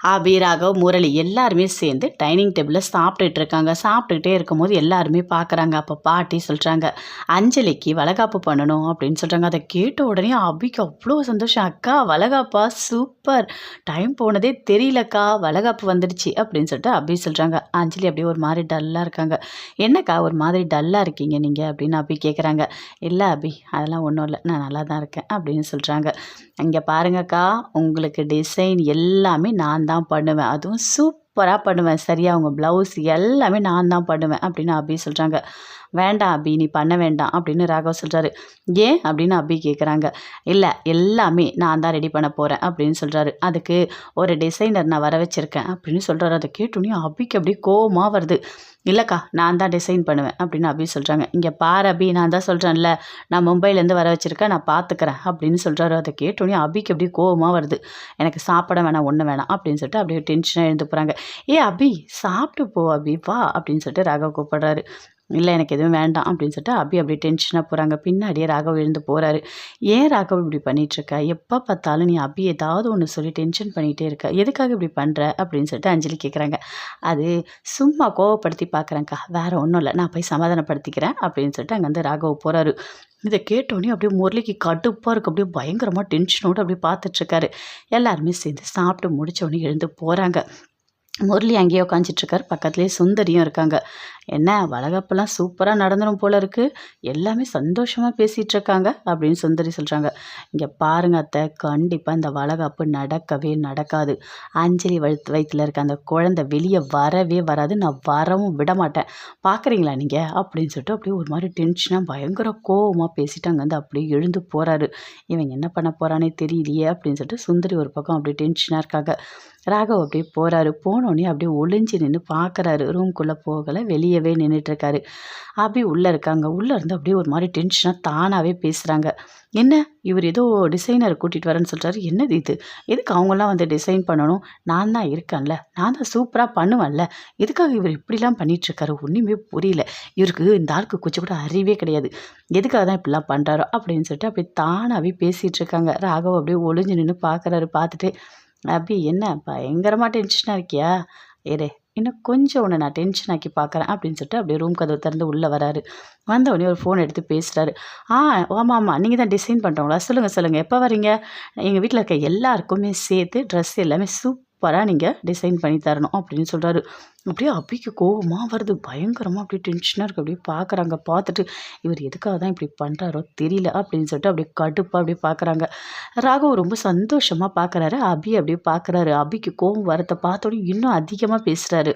ஆபி, ராகவ், முரளி எல்லாருமே சேர்ந்து டைனிங் டேபிளில் சாப்பிட்டுட்டு இருக்காங்க. சாப்பிட்டுக்கிட்டே இருக்கும்போது எல்லாருமே பார்க்குறாங்க. அப்போ பாட்டி சொல்கிறாங்க, அஞ்சலிக்கு வளகாப்பு பண்ணணும் அப்படின்னு சொல்கிறாங்க. அதை கேட்ட உடனே அபிக்கு அவ்வளோ சந்தோஷம். அக்கா வளகாப்பா, சூப்பர், டைம் போனதே தெரியலக்கா, வளகாப்பு வந்துடுச்சு அப்படின்னு சொல்லிட்டு அபி சொல்கிறாங்க. அஞ்சலி அப்படியே ஒரு மாதிரி டல்லாக இருக்காங்க. என்னக்கா ஒரு மாதிரி டல்லாக இருக்கீங்க நீங்கள் அப்படின்னு அபி கேட்குறாங்க. இல்லை அபி, அதெல்லாம் ஒன்றும் இல்லை, நான் நல்லா தான் இருக்கேன் அப்படின்னு சொல்கிறாங்க. இங்கே பாருங்கக்கா, உங்களுக்கு டிசைன் எல்லாமே நான் தான் பண்ணுவேன், அதுவும் சூப்பராக பண்ணுவேன், சரியா? உங்கள் ப்ளவுஸ் எல்லாமே நான் தான் பண்ணுவேன் அப்படின்னு அபி சொல்கிறாங்க. வேண்டாம் அபி, நீ பண்ண வேண்டாம் அப்படின்னு ராகவ் சொல்கிறாரு. ஏன் அப்படின்னு அபி கேட்குறாங்க. இல்லை, எல்லாமே நான் தான் ரெடி பண்ண போகிறேன் அப்படின்னு சொல்கிறாரு. அதுக்கு ஒரு டிசைனர் நான் வர வச்சுருக்கேன் அப்படின்னு சொல்கிறாரு. அதை கேட்டோன்னே அபிக்கு அப்படியே கோவமாக வருது. இல்லைக்கா, நான் தான் டிசைன் பண்ணுவேன் அப்படின்னு அபி சொல்கிறாங்க. இங்கே பாரு அபி, நான் தான் சொல்கிறேன்ல, நான் மும்பைலேருந்து வர வச்சுருக்கேன், நான் பார்த்துக்கிறேன் அப்படின்னு சொல்கிறாரு. அதை கேட்டோன்னே அபிக்கு அப்படியே கோவமாக வருது. எனக்கு சாப்பிட வேணாம், ஒன்று வேணாம் அப்படின்னு சொல்லிட்டு அப்படியே டென்ஷனாக எழுந்து போகிறாங்க. ஏ அபி, சாப்பிட்டு போ அபி, வா அப்படின்னு சொல்லிட்டு ராகவ் கூப்பிடுறாரு. இல்லை, எனக்கு எதுவும் வேண்டாம் அப்படின்னு சொல்லிட்டு அபி அப்படியே டென்ஷனாக போகிறாங்க. பின்னாடியே ராகவ் எழுந்து போகிறாரு. ஏன் ராகவ் இப்படி பண்ணிகிட்ருக்க? எப்போ பார்த்தாலும் நீ அபி ஏதாவது ஒன்று சொல்லி டென்ஷன் பண்ணிகிட்டே இருக்க, எதுக்காக இப்படி பண்ணுற அப்படின்னு சொல்லிட்டு அஞ்சலி கேட்குறாங்க. அது சும்மா கோவப்படுத்தி பார்க்குறேங்க்கா, வேறு ஒன்றும் இல்லை, நான் போய் சமாதானப்படுத்திக்கிறேன் அப்படின்னு சொல்லிட்டு அங்கேருந்து ராகவ் போகிறாரு. இதை கேட்டோன்னே அப்படியே முரளிக்கு கடுப்பாக இருக்குது. அப்படியே பயங்கரமாக டென்ஷனோடு அப்படியே பார்த்துட்ருக்காரு. எல்லாருமே சேர்ந்து சாப்பிட்டு முடித்தோடனே எழுந்து போகிறாங்க. முரளி அங்கேயே உட்காந்துட்ருக்காரு. பக்கத்துலேயே சுந்தரியும் இருக்காங்க. என்ன வளகாப்பெல்லாம் சூப்பராக நடந்துடும் போல இருக்குது, எல்லாமே சந்தோஷமாக பேசிகிட்டு இருக்காங்க அப்படின்னு சுந்தரி சொல்கிறாங்க. இங்கே பாருங்க அத்தை, கண்டிப்பாக இந்த வளகாப்பு நடக்கவே நடக்காது. அஞ்சலி வயிற்றில் இருக்க அந்த குழந்தை வெளியே வரவே வராது, நான் வரவும் விட மாட்டேன், பார்க்குறீங்களா நீங்கள் அப்படின்னு சொல்லிட்டு அப்படியே ஒரு மாதிரி டென்ஷனாக பயங்கர கோவமாக பேசிட்டு அங்கேருந்து அப்படியே எழுந்து போகிறாரு. இவங்க என்ன பண்ண போகிறானே தெரியலையே அப்படின்னு சொல்லிட்டு சுந்தரி ஒரு பக்கம் அப்படியே டென்ஷனாக இருக்காங்க. ராகவ் அப்படியே போகிறாரு. போனோடனே அப்படியே ஒளிஞ்சு நின்று பார்க்குறாரு. ரூம்குள்ளே போகலை, வெளியவே நின்றுட்டுருக்காரு. அபி உள்ளே இருக்காங்க. உள்ளே இருந்து அப்படியே ஒரு மாதிரி டென்ஷனாக தானாகவே பேசுகிறாங்க. என்ன இவர் ஏதோ டிசைனர் கூட்டிகிட்டு வரேன்னு சொல்கிறாரு, என்னது இது? எதுக்கு அவங்களாம் வந்து டிசைன் பண்ணணும்? நான் தான் இருக்கேன்ல, நான் தான் சூப்பராக பண்ணுவேன்ல, எதுக்காக இவர் இப்படிலாம் பண்ணிகிட்ருக்காரு? ஒன்றுமே புரியல. இவருக்கு இந்த ஆளுக்கு கொஞ்சம் கூட அறிவே கிடையாது, எதுக்காக தான் இப்படிலாம் பண்ணுறாரோ அப்படின்னு சொல்லிட்டு அப்படியே தானாகவே பேசிகிட்டு இருக்காங்க. ராகவ் அப்படியே ஒளிஞ்சு நின்று பார்க்குறாரு. பார்த்துட்டு, அபி என்ன பயங்கரமாக டென்ஷனாக இருக்கியா? ஏடே, இன்னும் கொஞ்சம் உன்னை நான் டென்ஷன் ஆக்கி பார்க்குறேன் அப்படின்னு சொல்லிட்டு அப்படியே ரூம் கதவு திறந்து உள்ளே வராரு. வந்தவொடனே ஒரு ஃபோன் எடுத்து பேசுகிறாரு. ஆமாம் ஆமாம், நீங்கள் தான் டிசைன் பண்ணுறவங்களா? சொல்லுங்கள், எப்போ வரீங்க? எங்கள் வீட்டில் இருக்க எல்லாருக்குமே சேர்த்து ட்ரெஸ் எல்லாமே சூப்பராக நீங்கள் டிசைன் பண்ணி தரணும் அப்படின்னு சொல்கிறாரு. அப்படியே அபிக்கு கோவமாக வருது. பயங்கரமாக அப்படியே டென்ஷனாக இருக்குது. அப்படியே பார்க்குறாங்க. பார்த்துட்டு இவர் எதுக்காக தான் இப்படி பண்ணுறாரோ தெரியல அப்படின்னு சொல்லிட்டு அப்படியே கடுப்பாக அப்படியே பார்க்குறாங்க. ராகவ் ரொம்ப சந்தோஷமாக பார்க்குறாரு. அபி அப்படியே பார்க்குறாரு. அபிக்கு கோவம் வரத்தை பார்த்தோன்னே இன்னும் அதிகமாக பேசுகிறாரு.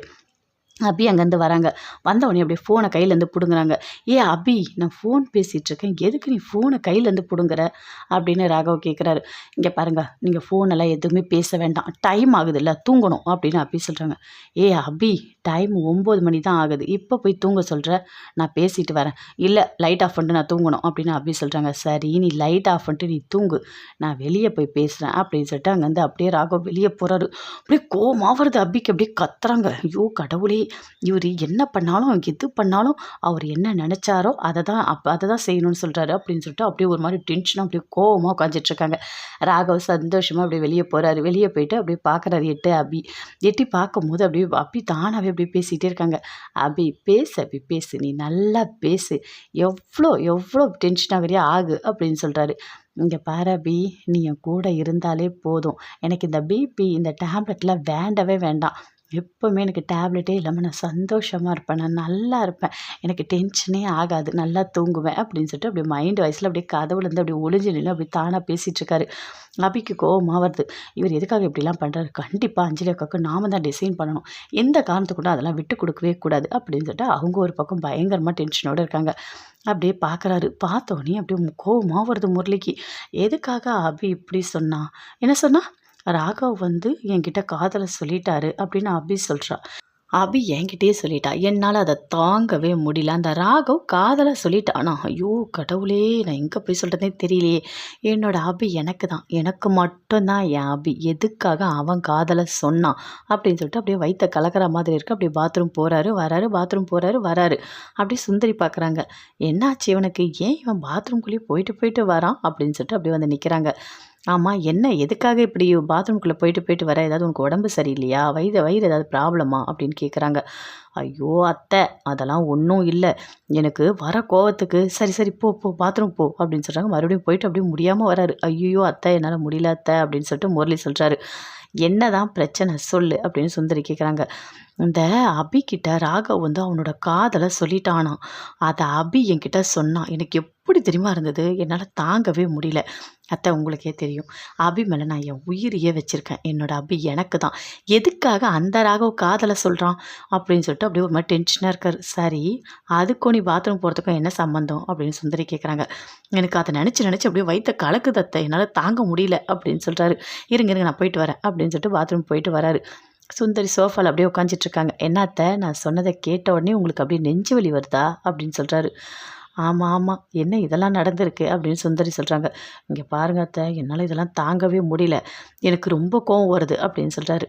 அபி அங்கேருந்து வராங்க. வந்தவொடனே அப்படியே ஃபோனை கையிலேருந்து பிடுங்குறாங்க. ஏ அபி, நான் ஃபோன் பேசிகிட்ருக்கேன், எதுக்கு நீ ஃபோனை கையிலேருந்து பிடுங்குற அப்படின்னு ராகவ் கேட்குறாரு. இங்கே பாருங்கள், நீங்கள் ஃபோனெல்லாம் எதுவுமே பேச வேண்டாம், டைம் ஆகுதுல்ல, தூங்கணும் அப்படின்னு அபி சொல்கிறாங்க. ஏ அபி, டைம் 9 மணி தான் ஆகுது, இப்போ போய் தூங்க சொல்கிற? நான் பேசிட்டு வரேன். இல்லை, லைட் ஆஃப் பண்ணிட்டு நான் தூங்கணும் அப்படின்னு அபி சொல்கிறாங்க. சரி, நீ லைட் ஆஃப் பண்ணிட்டு நீ தூங்கு, நான் வெளியே போய் பேசுகிறேன் அப்படின்னு சொல்லிட்டு அங்கேருந்து அப்படியே ராகவ் வெளியே போகிறாரு. அப்படியே கோவமாக வருது அபிக்கு. அப்படியே கத்துறாங்க. ஐயோ கடவுளே, இவர் என்ன பண்ணாலும் எது பண்ணாலும் அவர் என்ன நினச்சாரோ அதை தான் செய்யணும்னு சொல்கிறாரு அப்படின்னு சொல்லிட்டு அப்படியே ஒரு மாதிரி டென்ஷனாக அப்படியே கோவமாக உட்காந்துட்ருக்காங்க. ராகவ் சந்தோஷமாக அப்படியே வெளியே போகிறாரு. வெளியே போயிட்டு அப்படியே பார்க்குறாரு. எட்டி பார்க்கும்போது அப்படியே அபி தானாகவே அப்படியே பேசிகிட்டே இருக்காங்க. அபி பேசு, நீ நல்லா பேசு, எவ்வளோ டென்ஷன் ஆகிறியா ஆகு அப்படின்னு சொல்கிறாரு. இங்கே பாரு அபி, நீ என் கூட இருந்தாலே போதும், எனக்கு இந்த பிபி இந்த டேப்லெட்லாம் வேண்டவே வேண்டாம், எப்போவுமே எனக்கு டேப்லெட்டே இல்லாமல் நான் சந்தோஷமாக இருப்பேன், நான் நல்லா இருப்பேன், எனக்கு டென்ஷனே ஆகாது, நல்லா தூங்குவேன் அப்படின்னு சொல்லிட்டு அப்படியே மைண்ட் வாய்ஸில் அப்படியே கதவுலேருந்து அப்படியே ஒளிஞ்சு நின்று அப்படி தானாக பேசிகிட்ருக்காரு. அபிக்கு கோவமாக வருது. இவர் எதுக்காக இப்படிலாம் பண்ணுறாரு? கண்டிப்பாக அஞ்சலி அக்காவுக்கு நாம தான் டிசைன் பண்ணணும், எந்த காரணத்துக்கு கூட அதெல்லாம் விட்டு கொடுக்கவே கூடாது அப்படின்னு சொல்லிட்டு அவங்க ஒரு பக்கம் பயங்கரமாக டென்ஷனோடு இருக்காங்க. அப்படியே பார்க்குறாரு. பார்த்தோன்னே அப்படியே கோவமாக வருது முரளிக்கு. எதுக்காக அபி இப்படி சொன்னா? என்ன சொன்னா? ராகவ் வந்து என்கிட்ட காதலை சொல்லிட்டாரு அப்படின்னு அபி சொல்கிறா. அபி என்கிட்டயே சொல்லிட்டா. என்னால் அதை தாங்கவே முடியல. அந்த ராகவ் காதலை சொல்லிட்டானா? ஐயோ கடவுளே, நான் எங்கே போய் சொல்கிறதே தெரியலையே. என்னோட அபி எனக்கு மட்டும்தான் என் அபி, எதுக்காக அவன் காதலை சொன்னான் அப்படின்னு சொல்லிட்டு அப்படியே வயிற்ற கலக்கிற மாதிரி இருக்குது. அப்படியே பாத்ரூம் போகிறாரு வராரு, பாத்ரூம் போகிறாரு வராரு. அப்படியே சுந்தரி பார்க்குறாங்க. என்னாச்சு இவனுக்கு, ஏன் இவன் பாத்ரூம்குள்ளேயே போயிட்டு வரான் அப்படின்னு சொல்லிட்டு அப்படியே வந்து நிற்கிறாங்க. ஆமாம், என்ன எதுக்காக இப்படி பாத்ரூம்குள்ளே போயிட்டு போயிட்டு வர? ஏதாவது உனக்கு உடம்பு சரியில்லையா? வயிறு வயிறு ஏதாவது ப்ராப்ளமா? அப்படின்னு கேட்குறாங்க. ஐயோ! அத்தை அதெல்லாம் ஒன்றும் இல்லை. எனக்கு வர கோவத்துக்கு சரி சரி போ போ பாத்ரூம் போ அப்படின்னு சொல்கிறாங்க. மறுபடியும் போயிட்டு அப்படியே முடியாமல் வராரு. ஐயோ! அத்தை என்னால் முடியல அத்தை அப்படின்னு சொல்லிட்டு முரளி சொல்கிறாரு. என்னதான் பிரச்சனை சொல்லு அப்படின்னு சுந்தரி கேட்குறாங்க. இந்த அபிகிட்ட ராகவ் வந்து அவனோட காதலை சொல்லிட்டானாம். அதை அபி என்கிட்ட சொன்னான். எனக்கு எப்படி தெரியுமா இருந்தது? என்னால் தாங்கவே முடியல. அத்தை உங்களுக்கே தெரியும். அபி மேலே நான் என் உயிரையே வச்சுருக்கேன். என்னோட அபி எனக்கு தான். எதுக்காக அந்த ராகவ் காதலை சொல்கிறான் அப்படின்னு சொல்லிட்டு அப்படியே ஒரு மாதிரி டென்ஷனாக இருக்கார். சரி அதுக்கும் நீ பாத்ரூம் போகிறதுக்கும் என்ன சம்மந்தம் அப்படின்னு சுந்தரி கேட்குறாங்க. எனக்கு அதை நினச்சி நினச்சி அப்படியே வயிற்ற கலக்குது அத்தை. என்னால் தாங்க முடியல அப்படின்னு சொல்கிறாரு. இருங்க இருங்க நான் போயிட்டு வரேன் அப்படின்னு சொல்லிட்டு பாத்ரூம் போயிட்டு வராரு. சுந்தரி சோஃபாவில் அப்படியே உட்காந்துட்டு இருக்காங்க. என்ன அத்தை நான் சொன்னதை கேட்ட உடனே உங்களுக்கு அப்படியே நெஞ்சு வலி வருதா அப்படின்னு சொல்கிறாரு. ஆமாம் ஆமாம் என்ன இதெல்லாம் நடந்திருக்கு அப்படின்னு சுந்தரி சொல்கிறாங்க. இங்கே பாருங்க அத்தை என்னால் இதெல்லாம் தாங்கவே முடியல. எனக்கு ரொம்ப கோவம் வருது அப்படின்னு சொல்கிறாரு.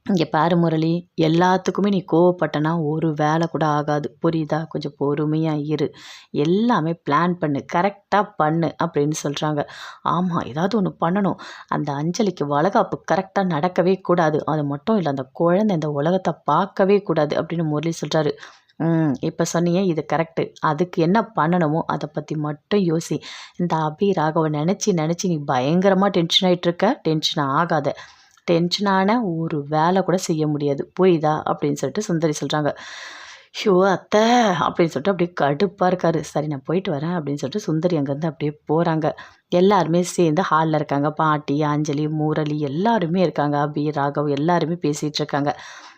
இங்கே பாரு முரளி, எல்லாத்துக்குமே நீ கோவப்பட்டனா ஒரு வேலை கூட ஆகாது. புரியுதா? கொஞ்சம் பொறுமையா இரு. எல்லாமே பிளான் பண்ணு. கரெக்ட்டா பண்ணு அப்படின்னு சொல்றாங்க. ஆமா, ஏதாவது ஒண்ணு பண்ணணும். அந்த அஞ்சலிக்கு வளகாப்பு கரெக்ட்டா நடக்கவே கூடாது. அது மட்டும் இல்ல, அந்த குழந்தை இந்த உலகத்த பார்க்கவே கூடாது அப்படின்னு முரளி சொல்றாரு. இப்ப சொன்னியே இது கரெக்ட்டு. அதுக்கு என்ன பண்ணணுமோ அத பத்தி மட்டும் யோசி. இந்த அபி ராகவ நெனச்சு நெனச்சு நீ பயங்கரமா டென்ஷன் ஆயிட்டு இருக்க. டென்ஷன் ஆகாத. டென்ஷன் ஆனா ஒரு வேலை கூட செய்ய முடியாது. புரியுதா? அப்படின்னு சொல்லிட்டு சுந்தரி சொல்றாங்க. "ஷோ அத்தை" அப்படின்னு சொல்லிட்டு அப்படியே கடுப்பா இருக்காரு. சரி நான் போயிட்டு வரேன் அப்படின்னு சொல்லிட்டு சுந்தரி அங்கேருந்து அப்படியே போறாங்க. எல்லாருமே சேர்ந்து ஹால்ல இருக்காங்க. பாட்டி, அஞ்சலி, முரளி எல்லாருமே இருக்காங்க. அபி, ராகவ் எல்லாருமே பேசிட்டு இருக்காங்க.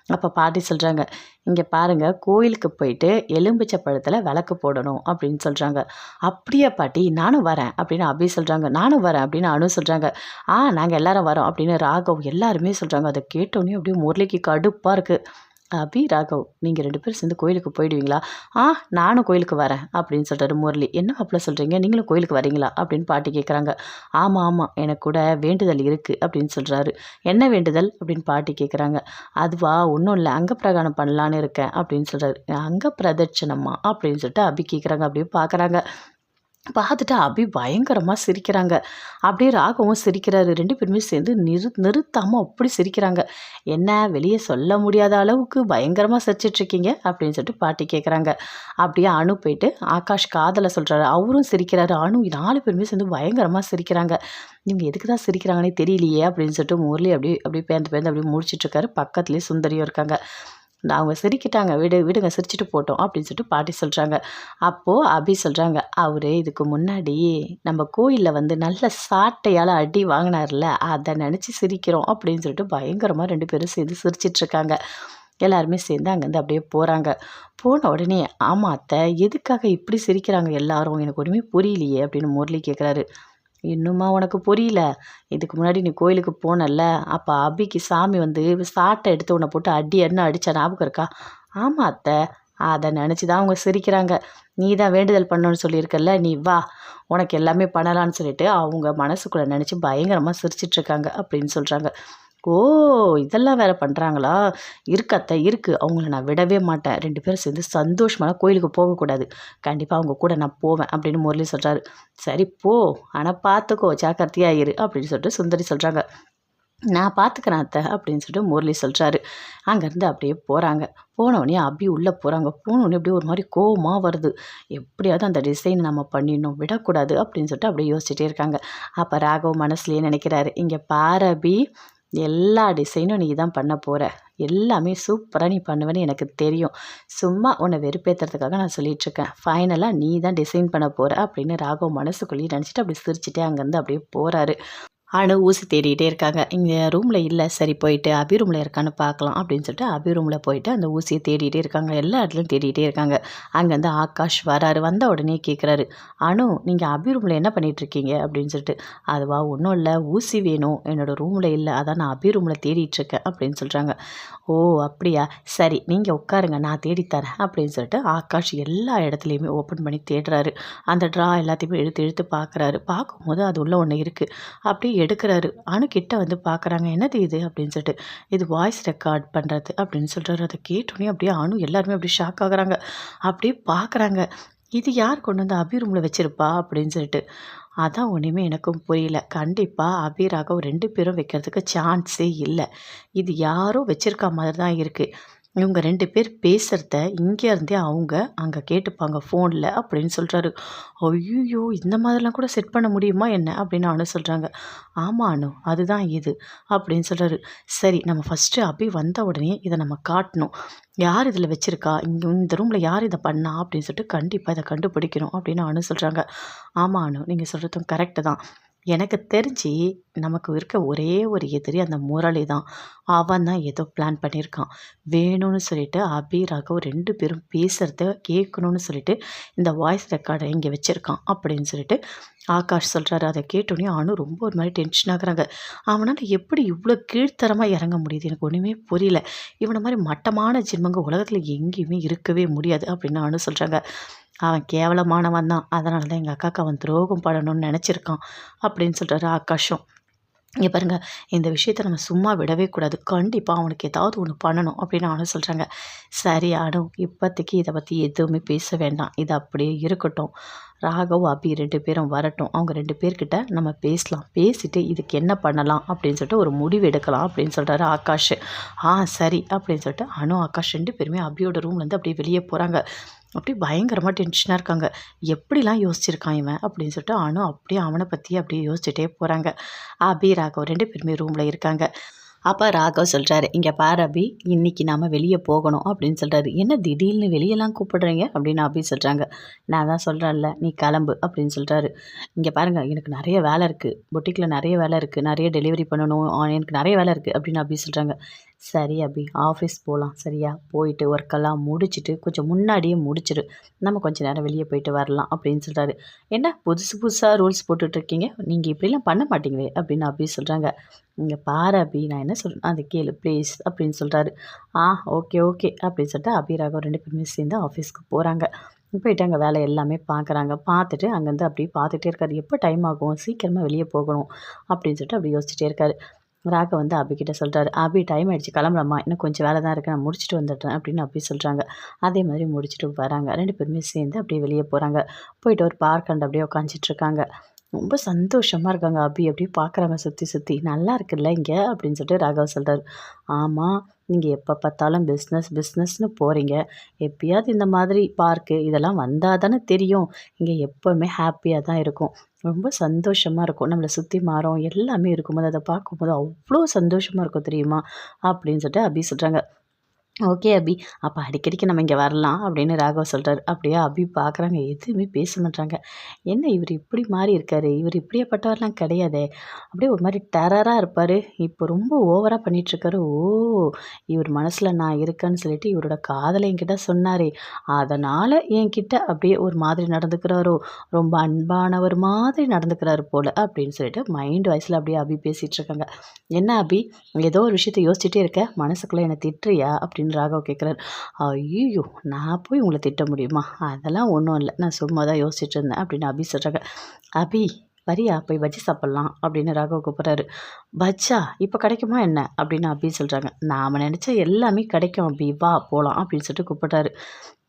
அப்ப பாட்டி சொல்றாங்க, "இங்க பாருங்க கோயிலுக்கு போயிட்டு எலும்பிச்சை பழத்துல விளக்கு போடணும்" அப்படின்னு சொல்றாங்க. "அப்படியா பாட்டி? நானும் வரேன்" அப்படின்னு அபி சொல்றாங்க. "நானும் வரேன்" அப்படின்னு அனு சொல்றாங்க. நாங்க எல்லாரும் வரோம்" அப்படின்னு ராகவ் எல்லாருமே சொல்றாங்க. அத கேட்டோனே அப்படியே முரளிக்கு கடுப்பா இருக்கு. அபி, ராகவ் நீங்க 2 பேரும் சேர்ந்து கோயிலுக்கு போயிடுவீங்களா? "ஆ நானும் கோயிலுக்கு வரேன்" அப்படின்னு சொல்றாரு முரளி. "என்ன மாப்ள சொல்றீங்க? நீங்களும் கோயிலுக்கு வரீங்களா?" அப்படின்னு பாட்டி கேட்குறாங்க. "ஆமா, ஆமா. எனக்கு கூட வேண்டுதல் இருக்கு" அப்படின்னு சொல்றாரு. "என்ன வேண்டுதல்?" அப்படின்னு பாட்டி கேட்குறாங்க. "அதுவா ஒண்ணும் இல்ல. அங்க பிரகாணம் பண்ணலான்னு இருக்கேன்" அப்படின்னு சொல்றாரு. "அங்க பிரதட்சணமா?" அப்படின்னு சொல்லிட்டு அபி கேட்குறாங்க. அப்படியே பார்க்குறாங்க. பார்த்துட்டு அபி பயங்கரமா சிரிக்கிறாங்க. அப்படியே ராகவும் சிரிக்கிறாரு. 2 பேருமே சேர்ந்து நிறுத்தாம அப்படி சிரிக்கிறாங்க. "என்ன வெளிய சொல்ல முடியாத அளவுக்கு பயங்கரமா சிரிச்சுட்ருக்கீங்க?" அப்படின்னு சொல்லிட்டு பாட்டி கேட்குறாங்க. அப்படியே அனு போயிட்டு ஆகாஷ் காதுல சொல்றாரு. அவரும் சிரிக்கிறாரு. அனு 4 பேருமே சேர்ந்து பயங்கரமா சிரிக்கிறாங்க. இவங்க எதுக்கு தான் சிரிக்கிறாங்கன்னே தெரியலையே அப்படின்னு சொல்லிட்டு முரளி அப்படியே அப்படியே பேந்து பேந்து அப்படியே முழிச்சிட்ருக்காரு. பக்கத்துலேயே சுந்தரியும் இருக்காங்க. அவங்க சிரிக்கிட்டாங்க. விடுங்க சிரிச்சுட்டு போட்டோம் அப்படின்னு சொல்லிட்டு பாட்டி சொல்றாங்க. அப்போ அபி சொல்றாங்க, "அவரு இதுக்கு முன்னாடி நம்ம கோயில்ல வந்து நல்ல சாட்டையால அடி வாங்கினார்ல, அத நெனச்சு சிரிக்கிறோம்" அப்படின்னு சொல்லிட்டு பயங்கரமா 2 பேரும் சேர்ந்து சிரிச்சுட்டு இருக்காங்க. எல்லாருமே சேர்ந்து அங்கேருந்து அப்படியே போறாங்க. போன உடனே, "ஆமா அத்தை, எதுக்காக இப்படி சிரிக்கிறாங்க எல்லாரும்? எனக்கு ஒண்ணுமே புரியலையே" அப்படின்னு முரளி கேட்குறாரு. "இன்னுமா உனக்கு புரியல? இதுக்கு முன்னாடி நீ கோயிலுக்கு போனல்ல, அப்ப அபிக்கு சாமி வந்து சாட்டை எடுத்து உன்ன போட்டு அடி அடின்னு அடிச்சா ஞாபகம் இருக்கா?" "ஆமா அத்தை." அத நெனச்சு தான் அவங்க சிரிக்கிறாங்க. "நீ தான் வேண்டுதல் பண்ணணும்னு சொல்லியிருக்கல்ல, நீ வா. உனக்கு எல்லாமே பண்ணலான்னு" சொல்லிட்டு அவங்க மனசுக்குள்ள நெனச்சு பயங்கரமா சிரிச்சுட்டு இருக்காங்க அப்படின்னு சொல்றாங்க. "ஓ! இதெல்லாம் வேற பண்றாங்களா? இருக்கு அத்தை இருக்கு. அவங்கள நான் விடவே மாட்டேன். 2 பேரும் சேர்ந்து சந்தோஷமாலாம் கோயிலுக்கு போகக்கூடாது. கண்டிப்பா அவங்க கூட நான் போவேன்" அப்படின்னு முரளி சொல்றாரு. "சரி போ. ஆனா பார்த்துக்கோ. ஜாக்கிரதையா இரு" அப்படின்னு சொல்லிட்டு சுந்தரி சொல்றாங்க. "நான் பார்த்துக்கிறேன் அத்தை" அப்படின்னு சொல்லிட்டு முரளி சொல்றாரு. அங்கேருந்து அப்படியே போறாங்க. போனோனே அபி உள்ள போறாங்க. போனோனே அப்படியே ஒரு மாரி கோவமா வருது. எப்படியாவது அந்த டிசைன் நம்ம பண்ணிடணும். விடக்கூடாது அப்படின்னு சொல்லிட்டு அப்படியே யோசிச்சுட்டே இருக்காங்க. அப்ப ராகவ் மனசுலயே நினைக்கிறாரு, "இங்க பாரு அபி, எல்லா டிசைனும் நீ தான் பண்ண போற. எல்லாமே சூப்பரா நீ பண்ணுவேன்னு எனக்கு தெரியும். சும்மா உன்னை வெறுப்பேத்துறதுக்காக நான் சொல்லிட்டுருக்கேன். ஃபைனலா நீ தான் டிசைன் பண்ண போற" அப்படின்னு ராகவ் மனசுக்குள்ளேயே நினச்சிட்டு அப்படி சிரிச்சுட்டே அங்கேருந்து அப்படியே போறாரு. அனு ஊசி தேடிட்டே இருக்காங்க. இங்க ரூம்ல இல்ல. சரி போயிட்டு அபி ரூம்ல இருக்கான்னு பார்க்கலாம் அப்படின்னு சொல்லிட்டு அபி ரூம்ல போயிட்டு அந்த ஊசிய தேடிட்டே இருக்காங்க. எல்லா இடத்துலயும் தேடிட்டே இருக்காங்க. அங்கேருந்து ஆகாஷ் வராரு. வந்த உடனே கேட்குறாரு, "அனு நீங்க அபி ரூம்ல என்ன பண்ணிட்டு இருக்கீங்க?" அப்படின்னு சொல்லிட்டு. "அதுவா ஒன்றும் இல்ல. ஊசி வேணும். என்னோட ரூம்ல இல்ல. அதான் நான் அபி ரூம்ல தேடிட்டு இருக்கேன்" அப்படின்னு சொல்றாங்க. "ஓ அப்படியா? சரி நீங்க உட்காருங்க. நான் தேடித் தரேன்" அப்படின்னு சொல்லிட்டு ஆகாஷ் எல்லா இடத்துலையுமே ஓப்பன் பண்ணி தேடுறாரு. அந்த ட்ரா எல்லாத்தையுமே இழுத்து இழுத்து பார்க்குறாரு. பார்க்கும்போது அது உள்ள ஒண்ணு இருக்கு. அப்படியே எடுக்குறாரு. அனு கிட்ட வந்து பார்க்குறாங்க. "என்னது இது?" அப்படின்னு சொல்லிட்டு. "இது வாய்ஸ் ரெக்கார்ட் பண்றது" அப்படின்னு சொல்றாரு. அத கேட்டோனே அப்படியே அனு எல்லாருமே அப்படியே ஷாக் ஆகுறாங்க. அப்படியே பார்க்குறாங்க. "இது யார் கொண்டு வந்து அபி ரூம்ல வச்சிருப்பா?" அப்படின்னு சொல்லிட்டு. அதான் ஒன்றுமே எனக்கும் புரியல. கண்டிப்பாக அபி, ராகவ் 2 பேரும் வைக்கிறதுக்கு சான்ஸே இல்ல. இது யாரோ வச்சிருக்க மாதிரி தான் இருக்கு. இவங்க 2 பேர் பேசுறத இங்கேருந்தே அவங்க அங்க கேட்டுப்பாங்க ஃபோன்ல அப்படின்னு சொல்றாரு. ஐய்யய்யோ! இந்த மாதிரிலாம் கூட செட் பண்ண முடியுமா என்ன? அப்படின்னு அனு சொல்றாங்க. ஆமா அனு, அதுதான் இது அப்படின்னு சொல்றாரு. சரி, நம்ம ஃபர்ஸ்ட்டு அபி வந்த உடனே இத நம்ம காட்டணும். யார் இதில வச்சிருக்கா? இந்த ரூம்ல யார் இத பண்ணா? அப்படின்னு சொல்லிட்டு கண்டிப்பா இத கண்டுபிடிக்கணும் அப்படின்னு அனு சொல்றாங்க. ஆமா அனு, நீங்க சொல்றதும் கரெக்ட்டு தான். எனக்கு தெரிஞ்சு நமக்கு இருக்க ஒரே ஒரு எதிரி அந்த முரளி தான். அவன் தான் ஏதோ பிளான் பண்ணியிருக்கான். வேணும்னு சொல்லிட்டு அபி, ராகவ் 2 பேரும் பேசுறத கேட்கணும்னு சொல்லிட்டு இந்த வாய்ஸ் ரெக்கார்டர இங்க வச்சிருக்கான் அப்படின்னு சொல்லிட்டு ஆகாஷ் சொல்றாரு. அத கேட்டோனே அனு ரொம்ப ஒரு மாரி டென்ஷன் ஆகுறாங்க. அவனால எப்படி இவ்ளோ கீழ்த்தரமா இறங்க முடியுது? எனக்கு ஒண்ணுமே புரியல. இவன மாரி மட்டமான ஜென்மங்க உலகத்துல எங்கேயுமே இருக்கவே முடியாது அப்படின்னு அனு சொல்றாங்க. அவன் கேவலமானவன் தான். அதனால தான் எங்க அக்காக்கு அவன் துரோகம் பண்ணணும்னு நெனச்சிருக்கான் அப்படின்னு சொல்றாரு ஆகாஷும். இங்க பாருங்க, இந்த விஷயத்த நம்ம சும்மா விடவே கூடாது. கண்டிப்பா அவனுக்கு ஏதாவது ஒண்ணு பண்ணணும் அப்படின்னு அனு சொல்றாங்க. சரி அனு, இப்போதைக்கு இத பத்தி எதுவுமே பேச வேண்டாம். இது அப்படியே இருக்கட்டும். ராகவ், அபி 2 பேரும் வரட்டும். அவங்க 2 பேர்கிட்ட நம்ம பேசலாம். பேசிட்டு இதுக்கு என்ன பண்ணலாம் அப்படின்னு சொல்லிட்டு ஒரு முடிவு எடுக்கலாம் அப்படின்னு சொல்றாரு ஆகாஷ். சரி அப்படின்னு சொல்லிட்டு அனு, ஆகாஷ் 2 பேருமே அபியோட ரூம்லேருந்து அப்படியே வெளியே போறாங்க. அப்படியே பயங்கரமா டென்ஷனா இருக்காங்க. எப்படிலாம் யோசிச்சிருக்கான் இவன் அப்படின்னு சொல்லிட்டு அனு அப்படியே அவன பத்தியே அப்படியே யோசிச்சுட்டே போறாங்க. அபி, ராகவ் 2 பேருமே ரூம்ல இருக்காங்க. அப்ப ராகவ் சொல்றாரு, "இங்க பாரு அபி, இன்னைக்கு நாம வெளிய போகணும்" அப்படின்னு சொல்றாரு. "என்ன திடீர்னு வெளியலாம் கூப்பிடுறீங்க?" அப்படின்னு அபி சொல்றாங்க. "நான் தான் சொல்றேன்ல, நீ கிளம்பு" அப்படின்னு சொல்றாரு. "இங்க பாருங்க, எனக்கு நெறைய வேலை இருக்கு. பொட்டிக்ல நெறைய வேலை இருக்கு. நெறைய டெலிவரி பண்ணணும். எனக்கு நெறைய வேலை இருக்கு" அப்படின்னு அபி சொல்றாங்க. "சரி அபி, ஆஃபீஸ் போலாம் சரியா? போயிட்டு ஒர்க்கெல்லாம் முடிச்சுட்டு கொஞ்சம் முன்னாடியே முடிச்சிரு. நம்ம கொஞ்ச நேரம் வெளிய போயிட்டு வரலாம்" அப்படின்னு சொல்றாரு. "என்ன புதுசு புதுசா ரூல்ஸ் போட்டுட்டு இருக்கீங்க? நீங்க இப்படிலாம் பண்ண மாட்டீங்களே" அப்படின்னு அபி சொல்றாங்க. "இங்க பாரு அபி, நான் என்ன சொல்றேன் அத கேளு ப்ளீஸ்" அப்படின்னு சொல்றாரு. ஓகே ஓகே அப்படின்னு சொல்லிட்டு அபி, ராகவ் 2 பேருமே சேர்ந்து ஆஃபீஸ்க்கு போறாங்க. போயிட்டு அங்க வேலை எல்லாமே பார்க்குறாங்க. பார்த்துட்டு அங்கேருந்து அப்படியே பார்த்துட்டே இருக்காரு. எப்போ டைம் ஆகும்? சீக்கிரமா வெளிய போகணும் அப்படின்னு சொல்லிட்டு அப்படியே யோசிச்சுட்டே இருக்காரு. ராகவ் வந்து அபி கிட்ட சொல்றாரு. "அபி, டைம் ஆயிடுச்சு கிளம்பலாமா? இன்னும் கொஞ்சம் வேலை தான் இருக்கு. நான் முடிச்சுட்டு வந்துடுறேன்" அப்படின்னு அபி சொல்றாங்க. அதே மாதிரி முடிச்சுட்டு வராங்க. 2 பேருமே சேர்ந்து அப்படியே வெளிய போறாங்க. போயிட்டு ஒரு பார்க்காண்ட அப்படியே உட்காந்துட்டு இருக்காங்க. ரொம்ப சந்தோஷமா இருக்காங்க அபி. அப்படியே பார்க்குறாங்க சுத்தி சுத்தி. "நல்லா இருக்குல்ல இங்க?" அப்படின்னு சொல்லிட்டு ராகவ் சொல்றாரு. "ஆமா, நீங்க எப்ப பார்த்தாலும் பிஸ்னஸ் பிஸ்னஸ்ன்னு போறீங்க. எப்பயாவது இந்த மாதிரி பார்க்கு இதெல்லாம் வந்தா தானே தெரியும். இங்க எப்பவுமே ஹேப்பியா தான் இருக்கும். ரொம்ப சந்தோஷமா இருக்கும். நம்மள சுத்தி மரம் எல்லாமே இருக்கும்போது அத பார்க்கும்போது அவ்ளோ சந்தோஷமா இருக்கும் தெரியுமா?" அப்படின்னு சொல்லிட்டு அபி சொல்றாங்க. ஓகே அபி. அப்ப அடிக்கடிக்கு நம்ம இங்க வரலாம் அப்படின்னு ராகவ் சொல்றாரு. அப்படியே அபி பார்க்குறாங்க. எதுவுமே பேச மாட்றாங்க. என்ன இவரு இப்படி மாறி இருக்காரு? இவரு இப்படியாப்பட்டவர்லாம் கிடையாதே! அப்படியே ஒரு மாரி டெரரா இருப்பாரு. இப்போ ரொம்ப ஓவரா பண்ணிட்டுருக்காரு. இவர் மனசுல நான் இருக்கேன்னு சொல்லிட்டு இவரோட காதல என்கிட்ட சொன்னாரே! அதனால என்கிட்ட அப்படியே ஒரு மாதிரி நடந்துக்கிறாரோ! ரொம்ப அன்பானவர் மாதிரி நடந்துக்கிறாரு போல அப்படின்னு சொல்லிட்டு மைண்ட் வாய்ஸ்ல அப்படியே அபி பேசிட்டுருக்காங்க. என்ன அபி? ஏதோ ஒரு விஷயத்த யோசிச்சுட்டே இருக்க. மனசுக்குள்ள என்ன திட்டுறியா? அப்படின்னு ராகவ் கேட்குறாரு. ஐய்யய்யோ! நான் போய் உங்கள திட்ட முடியுமா? அதெல்லாம் ஒண்ணும் இல்ல. நான் சும்மா தான் யோசிச்சுட்டு இருந்தேன் அப்படின்னு அபி சொல்றாங்க. அபி, வரியா? போய் பஜ்ஜி சாப்பிடலாம் அப்படின்னு ராகவ் கூப்பிடுறாரு. பஜ்ஜா? இப்ப கிடைக்குமா என்ன? அப்படின்னு அபி சொல்றாங்க. நாம நெனச்சா எல்லாமே கிடைக்கும் அபி. வா போலாம் அப்படின்னு சொல்லிட்டு கூப்பிடுறாரு.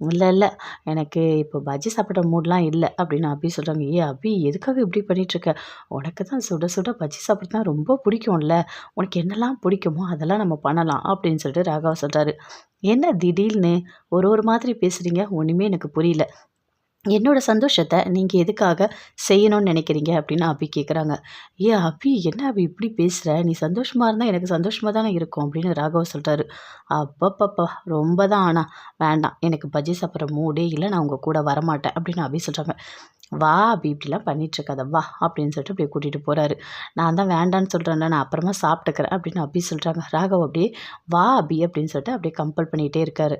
இல்ல, இல்ல. எனக்கு இப்போ பஜ்ஜி சாப்பிடுற மூட்லாம் இல்ல அப்படின்னு அபி சொல்றாங்க. ஏய் அபி, எதுக்காக இப்படி பண்ணிட்டுருக்க? உனக்கு தான் சுட சுட பஜ்ஜி சாப்பிட தான் ரொம்ப பிடிக்கும்ல. உனக்கு என்னலாம் பிடிக்குமோ அதெல்லாம் நம்ம பண்ணலாம் அப்படின்னு சொல்லிட்டு ராகவ் சொல்றாரு. என்ன திடீர்னு ஒரு மாதிரி பேசுறீங்க? ஒண்ணுமே எனக்கு புரியல. என்னோட சந்தோஷத்த நீங்க எதுக்காக செய்யணும்னு நினைக்கிறீங்க? அப்படின்னு அபி கேட்குறாங்க. ஏய் அபி, என்ன அபி இப்படி பேசுற? நீ சந்தோஷமா இருந்தா எனக்கு சந்தோஷமா தானே இருக்கும் அப்படின்னு ராகவ் சொல்றாரு. அப்பப்பப்பா! ரொம்ப தான் ஆனா. வேண்டாம். எனக்கு பஜ்ஜி சாப்பிட்ற மூடே இல்ல. நான் உங்க கூட வரமாட்டேன் அப்படின்னு அபி சொல்றாங்க. வா அபி, இப்படிலாம் பண்ணிட்டு இருக்காத வா அப்படின்னு சொல்லிட்டு அப்படியே கூட்டிட்டு போறாரு. நான் தான் வேண்டான்னு சொல்றேன்ல, நான் அப்புறமா சாப்பிட்டுக்கிறேன் அப்படின்னு அபி சொல்றாங்க. ராகவ் அப்படியே வா அபி அப்படின்னு சொல்லிட்டு அப்படியே கம்பல் பண்ணிட்டே இருக்காரு.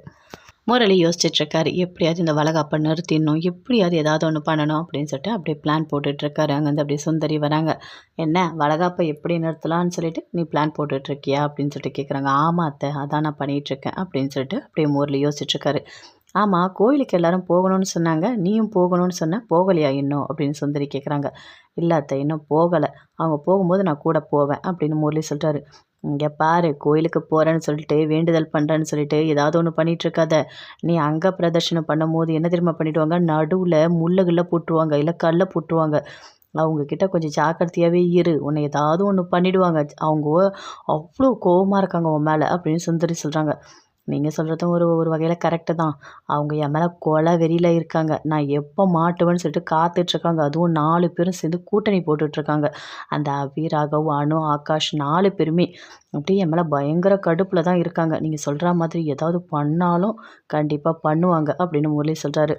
முரளி யோசிச்சுட்ருக்காரு. எப்படியாவது இந்த வளகாப்ப நிறுத்திடணும். எப்படியாவது ஏதாவது ஒண்ணு பண்ணணும் அப்படின்னு சொல்லிட்டு அப்படியே பிளான் போட்டுட்ருக்காரு. அங்கேருந்து அப்படியே சுந்தரி வராங்க. "என்ன வளகாப்ப எப்படி நிறுத்தலான்னு சொல்லிட்டு நீ பிளான் போட்டுட்ருக்கியா?" அப்படின்னு சொல்லிட்டு கேட்குறாங்க. "ஆமா அத்தை. அதான் நான் பண்ணிகிட்ருக்கேன்" அப்படின்னு சொல்லிட்டு அப்படியே முரளி யோசிச்சுட்ருக்காரு. "ஆமா, கோயிலுக்கு எல்லாரும் போகணும்னு சொன்னாங்க. நீயும் போகணும்னு சொன்ன. போகலையா இன்னும்?" அப்படின்னு சுந்தரி கேட்குறாங்க. "இல்ல அத்தை, இன்னும் போகல. அவங்க போகும்போது நான் கூட போவேன்" அப்படின்னு முரளி சொல்றாரு. "இங்க பாரு, கோயிலுக்கு போறேன்னு சொல்லிட்டு, வேண்டுதல் பண்றேன்னு சொல்லிட்டு ஏதாவது ஒண்ணு பண்ணிட்டு இருக்காத. நீ அங்க பிரதர்ஷனம் பண்ணும்போது என்ன தெரியுமா பண்ணிடுவாங்க? நடுவுல முள்ளு கிள்ள போட்டுருவாங்க. இல்ல கல்ல போட்டுருவாங்க. அவங்க கிட்ட கொஞ்சம் ஜாக்கிரதையாவே இரு. உன்னை ஏதாவது ஒண்ணு பண்ணிடுவாங்க. அவங்க அவ்ளோ கோவமா இருக்காங்க உன் மேல அப்படின்னு சுந்தரி சொல்றாங்க. நீங்க சொல்றதும் ஒரு ஒரு வகையில கரெக்ட்டு தான். அவங்க என் மேல கொலை வெறியில இருக்காங்க. நான் எப்போ மாட்டுவேன்னு சொல்லிட்டு காத்துட்ருக்காங்க. அதுவும் 4 பேரும் சேர்ந்து கூட்டணி போட்டுட்ருக்காங்க. அந்த அபி, ராகவ், அனு, ஆகாஷ் 4 பேருமே அப்படியே என் மேல பயங்கர கடுப்புல தான் இருக்காங்க. நீங்க சொல்ற மாதிரி ஏதாவது பண்ணாலும் கண்டிப்பா பண்ணுவாங்க அப்படின்னு முரளி சொல்றாரு.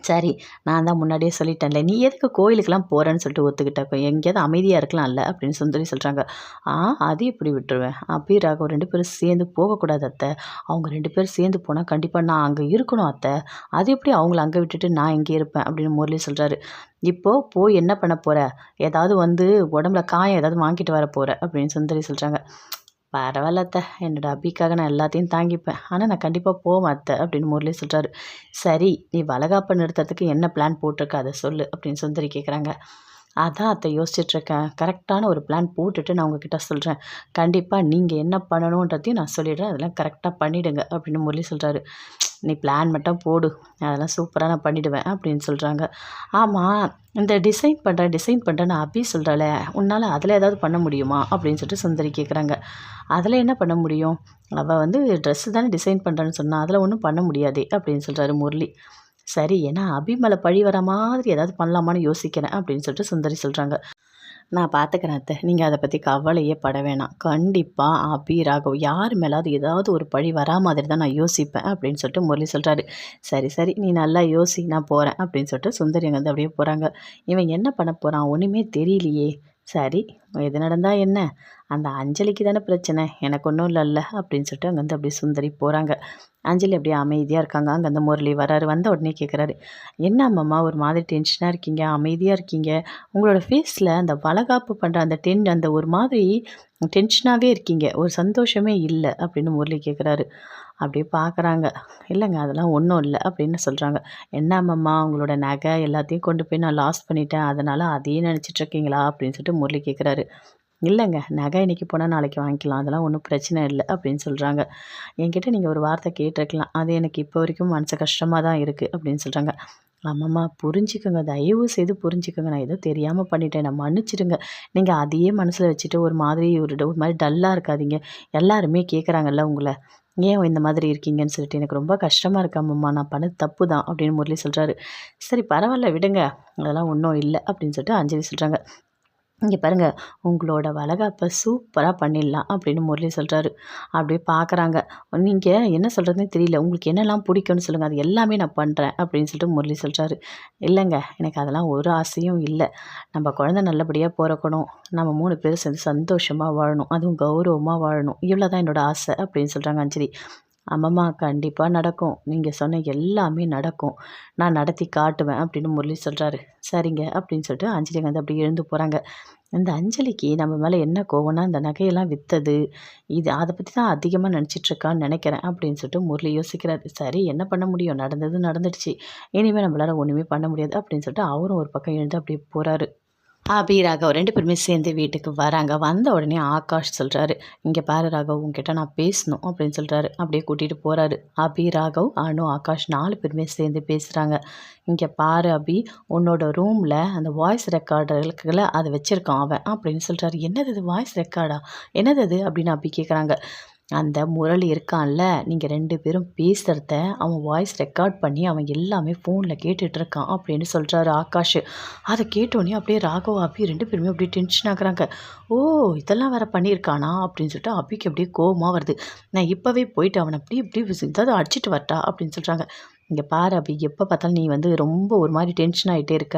சரி, நான் தான் முன்னாடியே சொல்லிட்டேன்ல. நீ எதுக்கு கோயிலுக்கெல்லாம் போறேன்னு சொல்லிட்டு ஒத்துக்கிட்ட? எங்கேயாவது அமைதியா இருக்கலாம்ல அப்படின்னு சுந்தரி சொல்றாங்க. ஆ அது எப்படி விட்டுருவேன்? அபி, ராகவ் 2 பேரும் சேர்ந்து போகக்கூடாது அத்த. அவங்க 2 பேரும் சேர்ந்து போனா கண்டிப்பா நான் அங்க இருக்கணும் அத்த. அது எப்படி அவங்கள அங்க விட்டுட்டு நான் இங்கே இருப்பேன் அப்படின்னு முரளி சொல்றாரு. இப்போ போய் என்ன பண்ண போற? ஏதாவது வந்து உடம்புல காயம் ஏதாவது வாங்கிட்டு வர போற அப்படின்னு சுந்தரி சொல்றாங்க. பரவாயில்ல அத்த. என்னோட அபிக்காக நான் எல்லாத்தையும் தாங்கிப்பேன். ஆனா நான் கண்டிப்பா போவேன் அத்த அப்படின்னு முரளி சொல்றாரு. சரி, நீ வளகாப்ப நிறுத்துறதுக்கு என்ன பிளான் போட்டிருக்க அத சொல்லு அப்படின்னு சுந்தரி கேட்குறாங்க. அதான் அத்த யோசிச்சுட்ருக்கேன். கரெக்டான ஒரு பிளான் போட்டுட்டு நான் உங்ககிட்ட சொல்றேன். கண்டிப்பா நீங்க என்ன பண்ணணுன்றதையும் நான் சொல்லிடுறேன். அதெல்லாம் கரெக்ட்டா பண்ணிடுங்க அப்படின்னு முரளி சொல்றாரு. நீ பிளான் மட்டும் போடு. அதெல்லாம் சூப்பரா நான் பண்ணிடுவேன் அப்படின்னு சொல்றாங்க. ஆமா, இந்த டிசைன் பண்றேன்னு அபி சொல்றாளே, உன்னால அதில ஏதாவது பண்ண முடியுமா? அப்படின்னு சொல்லிட்டு சுந்தரி கேட்குறாங்க. அதில என்ன பண்ண முடியும்? அவ வந்து ட்ரெஸ் தானே டிசைன் பண்றேன்னு சொன்னா. அதில ஒண்ணும் பண்ண முடியாதே அப்படின்னு சொல்றாரு முரளி. சரி, ஏன்னா அபி மேல பழி வர மாதிரி ஏதாவது பண்ணலாமான்னு யோசிக்கிறேன் அப்படின்னு சொல்லிட்டு சுந்தரி சொல்றாங்க. நான் பார்த்துக்கிறேன் அத்த. நீங்க அத பத்தி கவலையே பட வேணாம். கண்டிப்பா அபி, ராகவ் யார் மேலாவது ஏதாவது ஒரு பழி வரா மாதிரி தான் நான் யோசிப்பேன் அப்படின்னு சொல்லிட்டு முரளி சொல்றாரு. சரி, சரி நீ நல்லா யோசி நான் போறேன் அப்படின்னு சொல்லிட்டு சுந்தரி அங்கேருந்து அப்படியே போறாங்க. இவன் என்ன பண்ண போறான்? ஒண்ணுமே தெரியலையே. சரி, எது நடந்தா என்ன? அந்த அஞ்சலிக்கு தானே பிரச்சனை. எனக்கு ஒண்ணும் இல்லல்ல அப்படின்னு சொல்லிட்டு அங்கேருந்து அப்படியே சுந்தரி போறாங்க. அஞ்சலி அப்படியே அமைதியா இருக்காங்க. அங்கேருந்து முரளி வராரு. வந்த உடனே கேட்குறாரு. என்ன அம்மம்மா ஒரு மாதிரி டென்ஷனா இருக்கீங்க? அமைதியா இருக்கீங்க? உங்களோட ஃபேஸில் அந்த வளகாப்பு பண்ணுற அந்த அந்த ஒரு மாதிரி டென்ஷனாகவே இருக்கீங்க. ஒரு சந்தோஷமே இல்லை அப்படின்னு முரளி கேட்குறாரு. அப்படியே பார்க்குறாங்க. இல்லைங்க அதெல்லாம் ஒன்றும் இல்லை அப்படின்னு சொல்கிறாங்க. என்னம்மா உங்களோட நகை எல்லாத்தையும் கொண்டு போய் நான் லாஸ் பண்ணிட்டேன். அதனால் அதையே நினச்சிட்டு இருக்கீங்களா அப்படின்னு சொல்லிட்டு முரளி கேட்குறாரு. இல்லைங்க நகை இன்னைக்கு போனால் நாளைக்கு வாங்கிக்கலாம். அதெல்லாம் ஒன்றும் பிரச்சனை இல்லை அப்படின்னு சொல்கிறாங்க. என்கிட்ட நீங்கள் ஒரு வார்த்தை கேட்டிருக்கலாம். அது எனக்கு இப்போ வரைக்கும் மனசு கஷ்டமாக தான் இருக்குது அப்படின்னு சொல்கிறாங்க. ஆமாம்மா புரிஞ்சுக்கோங்க. தயவு செய்து புரிஞ்சுக்கோங்க. நான் ஏதோ தெரியாமல் பண்ணிட்டேன். என்னை மன்னிச்சிடுங்க. நீங்கள் அதையே மனசில் வச்சுட்டு ஒரு மாதிரி ஒரு மாதிரி டல்லாக இருக்காதீங்க. எல்லாருமே கேட்குறாங்கல்ல உங்கள. ஏன் இந்த மாதிரி இருக்கீங்கன்னு சொல்லிட்டு எனக்கு ரொம்ப கஷ்டமாக இருக்கு அம்மம்மா. நான் பண்ணது தப்பு தான் அப்படின்னு முரளி சொல்கிறாரு. சரி பரவாயில்ல விடுங்க. அதெல்லாம் ஒன்றும் இல்லை அப்படின்னு சொல்லிட்டு அஞ்சலி சொல்கிறாங்க. இங்கே பாருங்க, உங்களோட வளகாப்ப சூப்பரா பண்ணிடலாம் அப்படின்னு முரளி சொல்றாரு. அப்படியே பார்க்குறாங்க. நீங்க என்ன சொல்றதுன்னே தெரியல. உங்களுக்கு என்னலாம் பிடிக்கும்னு சொல்லுங்க. அது எல்லாமே நான் பண்றேன் அப்படின்னு சொல்லிட்டு முரளி சொல்றாரு. இல்லைங்க, எனக்கு அதெல்லாம் ஒரு ஆசையும் இல்ல. நம்ம குழந்தை நல்லபடியா பொறக்கணும். நம்ம 3 பேரும் சேர்ந்து சந்தோஷமா வாழணும். அதுவும் கௌரவமா வாழணும். இவ்வளோதான் என்னோட ஆசை அப்படின்னு சொல்றாங்க அஞ்சலி. ஆமாம்மா கண்டிப்பா நடக்கும். நீங்க சொன்ன எல்லாமே நடக்கும். நான் நடத்தி காட்டுவேன் அப்படின்னு முரளி சொல்றாரு. சரிங்க அப்படின்னு சொல்லிட்டு அஞ்சலி வந்து அப்படியே எழுந்து போறாங்க. இந்த அஞ்சலிக்கு நம்ம மேல என்ன கோவம்னா, இந்த நகையெல்லாம் வித்தது. இது அத பத்தி தான் அதிகமா நினைச்சிட்டு இருக்கான்னு நெனைக்கிறேன் அப்படின்னு சொல்லிட்டு முரளி யோசிக்கிறாரு. சரி என்ன பண்ண முடியும்? நடந்தது நடந்துடுச்சு. இனிமே நம்மளால ஒண்ணுமே பண்ண முடியாது அப்படின்னு சொல்லிட்டு அவரும் ஒரு பக்கம் எழுந்து அப்படியே போறாரு. அபி, ராகவ் 2 பேருமே சேர்ந்து வீட்டுக்கு வராங்க. வந்த உடனே ஆகாஷ் சொல்றாரு, "இங்க பாரு ராகவ், உன்கிட்ட நான் பேசணும்" அப்படின்னு சொல்றாரு. அப்படியே கூட்டிட்டு போறாரு. அபி, ராகவ், அனு, ஆகாஷ் 4 பேருமே சேர்ந்து பேசுறாங்க. "இங்க பாரு அபி, உன்னோட ரூம்ல அந்த வாய்ஸ் ரெக்கார்டர் இருக்குல்ல, அத வச்சிருக்கான் அவன்" அப்படின்னு சொல்றாரு. "என்னது இது வாய்ஸ் ரெக்கார்டா? என்னது அது?" அப்படின்னு அபி கேட்குறாங்க. அந்த முரளி இருக்கான்ல, நீங்க 2 பேரும் பேசுறத அவன் வாய்ஸ் ரெக்கார்ட் பண்ணி அவன் எல்லாமே ஃபோன்ல கேட்டுட்டு இருக்கான் அப்படின்னு சொல்றாரு ஆகாஷ். அத கேட்டோனே அப்படியே ராகவ், அபி 2 பேருமே அப்படியே டென்ஷன் ஆகுறாங்க. ஓ! இதெல்லாம் வேற பண்ணியிருக்கானா? அப்படின்னு சொல்லிட்டு அபிக்கு அப்படியே கோவமா வருது. நான் இப்பவே போயிட்டு அவன அப்படி இப்படி ஏதாவது அடிச்சுட்டு வரட்டா? அப்படின்னு சொல்றாங்க. இங்க பாரு அபி, எப்ப பார்த்தாலும் நீ வந்து ரொம்ப ஒரு மாரி டென்ஷன் ஆயிட்டே இருக்க.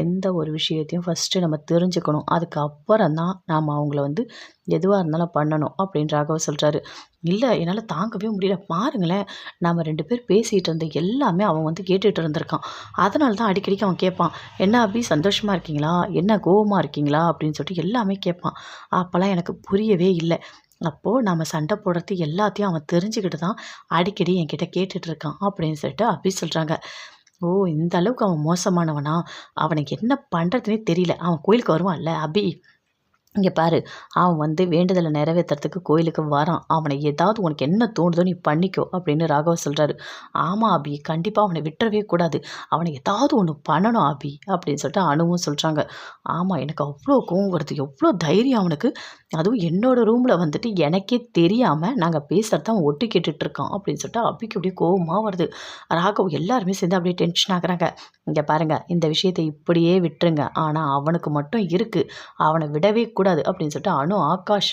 எந்த ஒரு விஷயத்தையும் ஃபர்ஸ்ட்டு நம்ம தெரிஞ்சுக்கணும். அதுக்கப்புறம் தான் நாம அவங்கள வந்து எதுவா இருந்தாலும் பண்ணணும் அப்படின்னு ராகவ் சொல்றாரு. இல்ல என்னால தாங்கவே முடியல. பாருங்களேன், நாம 2 பேர் பேசிட்டு இருந்த எல்லாமே அவன் வந்து கேட்டுட்டு இருந்திருக்கான். அதனால தான் அடிக்கடிக்கு அவன் கேட்பான். "என்ன அபி சந்தோஷமா இருக்கீங்களா? என்ன கோவமா இருக்கீங்களா?" அப்படின்னு சொல்லிட்டு எல்லாமே கேட்பான். அப்பலாம் எனக்கு புரியவே இல்ல. அப்போ நாம சண்டை போடுறது எல்லாத்தையும் அவன் தெரிஞ்சுக்கிட்டு தான் அடிக்கடி என்கிட்ட கேட்டுட்டு இருக்கான் அப்படின்னு சொல்லிட்டு அபி சொல்றாங்க. ஓ! இந்த அளவுக்கு அவன் மோசமானவனா? அவனுக்கு என்ன பண்றதுன்னே தெரியல. அவன் கோயிலுக்கு வருவான்ல அபி. இங்கே பாரு, அவன் வேண்டுதலை நிறைவேத்துறதுக்கு கோயிலுக்கு வரான். அவனை ஏதாவது உனக்கு என்ன தோணுதோ நீ பண்ணிக்கோ அப்படின்னு ராகவ சொல்கிறாரு. ஆமாம் அபி, கண்டிப்பாக அவனை விட்டுறவே கூடாது. அவனை ஏதாவது ஒன்று பண்ணணும் அபி அப்படின்னு சொல்லிட்டு அணுவும் சொல்கிறாங்க. ஆமாம், எனக்கு அவ்வளோ கோவம் வருது. எவ்வளோ தைரியம் அவனுக்கு. அதுவும் என்னோட ரூமில் எனக்கே தெரியாமல் நாங்கள் பேசுகிறத அவன் ஒட்டு கேட்டுட்டு இருக்கான் அப்படின்னு சொல்லிட்டு அபிக்கு அப்படியே கோவமாக வருது. ராகவ் எல்லாருமே சேர்ந்து அப்படியே டென்ஷன் ஆகுறாங்க. இங்கே பாருங்க, இந்த விஷயத்தை இப்படியே விட்டுருங்க. ஆனால் அவனுக்கு மட்டும் இருக்குது, அவனை விடவே கூடாது அப்படின்னு சொல்லிட்டு அனு, ஆகாஷ்,